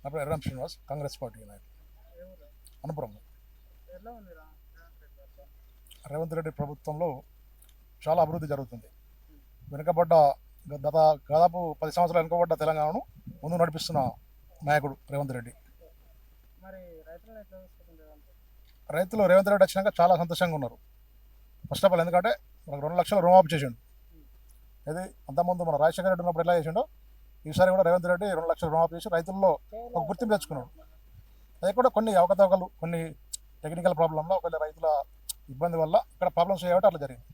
నా పేరు ఎర్రం శ్రీనివాస్, కాంగ్రెస్ పార్టీ నాయకుడు, అనంతపురం. రేవంత్ రెడ్డి ప్రభుత్వంలో చాలా అభివృద్ధి జరుగుతుంది. వెనుకబడ్డ దాదాపు 10 సంవత్సరాలు వెనుకబడ్డ తెలంగాణను ముందు నడిపిస్తున్న నాయకుడు రేవంత్ రెడ్డి. రైతులు రేవంత్ రెడ్డి వచ్చినాక చాలా సంతోషంగా ఉన్నారు. ఫస్ట్ ఆఫ్ ఆల్ ఎందుకంటే మనకు 2 లక్షల రుణమాఫీ చేసిండు. ఇది అంతకుముందు మన రాజశేఖర రెడ్డి ఉన్నప్పుడు ఎలా చేసిండో ఈసారి కూడా రేవంత్ రెడ్డి 2 లక్షల రుణమాఫీ చేసి రైతుల్లో ఒక గుర్తింపు తెచ్చుకున్నాడు. అది కూడా కొన్ని అవకతవకలు, కొన్ని టెక్నికల్ ప్రాబ్లంలో ఒకవేళ రైతుల ఇబ్బంది వల్ల ఇక్కడ ప్రాబ్లమ్స్ చేయబట్టి అట్లా జరిగింది.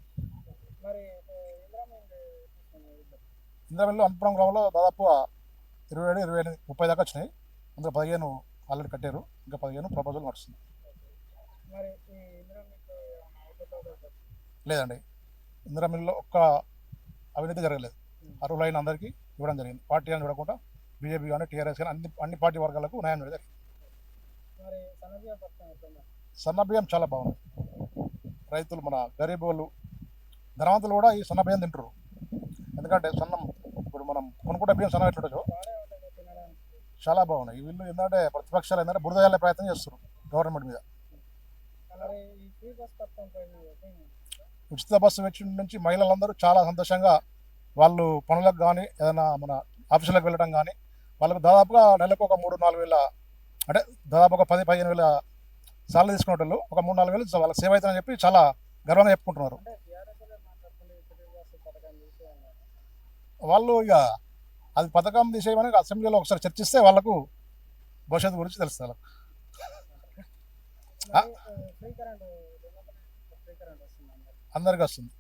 ఇంద్రమిల్లు అనంతపురం గ్రామంలో దాదాపు 27, 28, 30 దాకా వచ్చినాయి. అందులో 15 ఆల్రెడీ కట్టారు, ఇంకా 15 ప్రపోజల్ నడుస్తుంది. లేదండి, ఇంద్రమిల్లులో ఒక్క అవినీతి జరగలేదు. అర్హులైన అందరికీ ఇవ్వడం జరిగింది. పార్టీ అని చూడకుండా బీజేపీ కానీ టీఆర్ఎస్ కానీ అన్ని పార్టీ వర్గాలకు న్యాయం జరిగింది. సన్నబియ్యం చాలా బాగుంది. రైతులు, మన గరీబ్ వాళ్ళు, ధనవంతులు కూడా ఈ సన్నబియ్యం తింటారు. ఎందుకంటే సన్నం ఇప్పుడు మనం కొనుక్కుంటే బియ్యం సన్నం ఎట్లుంటుందో చాలా బాగున్నాయి. వీళ్ళు ఏంటంటే ప్రతిపక్షాలు ఏంటంటే బురద జల్లే ప్రయత్నం చేస్తున్నారు గవర్నమెంట్ మీద. ఉచిత బస్సు వచ్చి నుంచి మహిళలందరూ చాలా సంతోషంగా వాళ్ళు పనులకు కానీ ఏదైనా మన ఆఫీసులకు వెళ్ళడం కానీ వాళ్ళకు దాదాపుగా నెలకు ఒక 3-4 వేల, అంటే దాదాపు ఒక 10-15 వేల సార్లు తీసుకునే వాళ్ళు ఒక 3-4 వేలు వాళ్ళకి సేవ్ అవుతుందని చెప్పి చాలా గర్వంగా చెప్పుకుంటున్నారు. వాళ్ళు ఇక అది పథకం తీసేయమని అసెంబ్లీలో ఒకసారి చర్చిస్తే వాళ్ళకు భవిష్యత్తు గురించి తెలుస్తుంది. అందరికి వస్తుంది.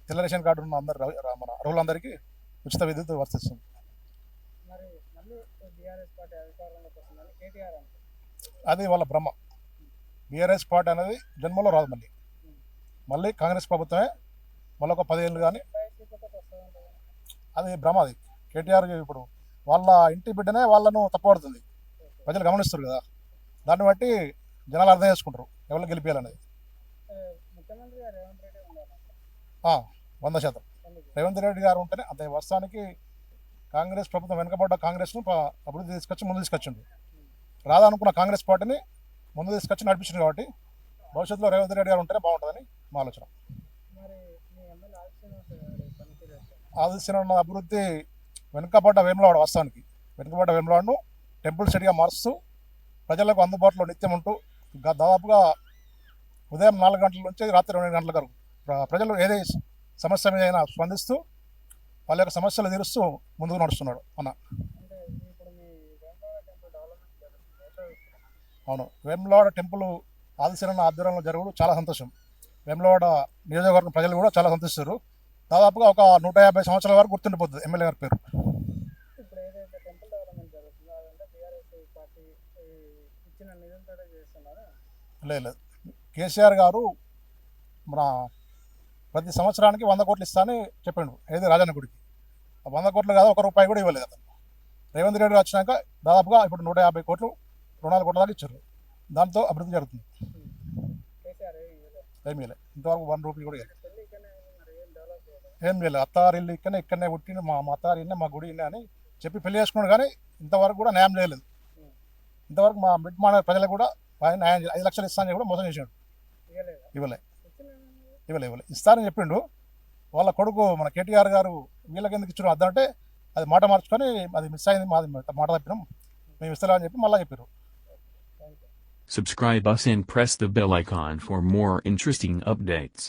తెల్ల రేషన్ కార్డు ఉన్న అందరు మన అర్హులందరికీ ఉచిత విద్యుత్ వర్తిస్తుంది. అది వాళ్ళ భ్రమ. బీఆర్ఎస్ పార్టీ అనేది జన్మలో రాదు. మళ్ళీ కాంగ్రెస్ ప్రభుత్వమే మళ్ళీ ఒక 10 ఏళ్ళు కానీ, అది భ్రమ. అది కేటీఆర్ ఇప్పుడు వాళ్ళ ఇంటి బిడ్డనే వాళ్ళను తప్పబడుతుంది. ప్రజలు గమనిస్తారు కదా, దాన్ని బట్టి జనాలు అర్థం చేసుకుంటారు ఎవరు గెలిపించాలనేది. 100% రేవంత్ రెడ్డి గారు ఉంటేనే అంతే. వాస్తవానికి కాంగ్రెస్ ప్రభుత్వం వెనుకబడ్డ కాంగ్రెస్ను అభివృద్ధి తీసుకొచ్చి ముందు తీసుకొచ్చింది. రాదనుకున్న కాంగ్రెస్ పార్టీని ముందు తీసుకొచ్చి నడిపించింది. కాబట్టి భవిష్యత్తులో రేవంత్ రెడ్డి గారు ఉంటేనే బాగుంటుందని మా ఆలోచన. ఆలోచన ఉన్న అభివృద్ధి వెనుకబడ్డ వేములవాడ, వాస్తవానికి వెనుకబడ్డ వేములవాడను టెంపుల్ సిటీగా మారుస్తూ ప్రజలకు అందుబాటులో నిత్యం ఉంటూ దాదాపుగా ఉదయం 4 గంటల నుంచి రాత్రి 2 గంటల వరకు ప్రజలు ఏదే సమస్య మీద అయినా స్పందిస్తూ వాళ్ళ యొక్క సమస్యలు తీరుస్తూ ముందుకు నడుస్తున్నాడు అన్న. అవును, వేములవాడ టెంపుల్ ఆదిశరణ ఆధ్వర్యంలో జరుగుడు చాలా సంతోషం. వేములవాడ నియోజకవర్గం ప్రజలు కూడా చాలా సంతోషిస్తారు. దాదాపుగా ఒక 150 సంవత్సరాల వరకు గుర్తుండిపోతుంది ఎమ్మెల్యే గారి పేరు. లేదు, కేసీఆర్ గారు మన ప్రతి సంవత్సరానికి 100 కోట్లు ఇస్తా అని చెప్పిండు. ఏది రాజన్న గుడికి 100 కోట్లు కాదు, 1 రూపాయి కూడా ఇవ్వలేదు అతను. రేవంత్ రెడ్డి వచ్చినాక దాదాపుగా ఇప్పుడు 150 కోట్లు, 200 కోట్ల దాకా ఇచ్చారు. దాంతో అభివృద్ధి జరుగుతుంది. ఏమీ లేదు, ఇంతవరకు 1 రూపాయి కూడా ఏం లేదు. అత్తారిల్లు ఇక్కడనే పుట్టిన మా అత్తారి ఇన్నే, మా గుడి ఇన్నే అని చెప్పి పెళ్లి చేసుకున్నాడు. కానీ ఇంతవరకు కూడా న్యాయం చేయలేదు. ఇంతవరకు మా మిడ్మాన ప్రజలకు కూడా న్యాయం 5 లక్షలు ఇస్తానని కూడా మోసం చేశాడు. ఇవ్వలే. ఇస్తానని చెప్పిండు. వాళ్ళ కొడుకు మన కేటీఆర్ గారు వీళ్ళకి ఎందుకు ఇచ్చారు అద్దంటే అది మాట మార్చుకొని అది మిస్ అయింది, మాది మాట తప్పినాం, మేము ఇస్తామని చెప్పి మళ్ళీ చెప్పారు. Subscribe us and press the bell icon for more interesting updates.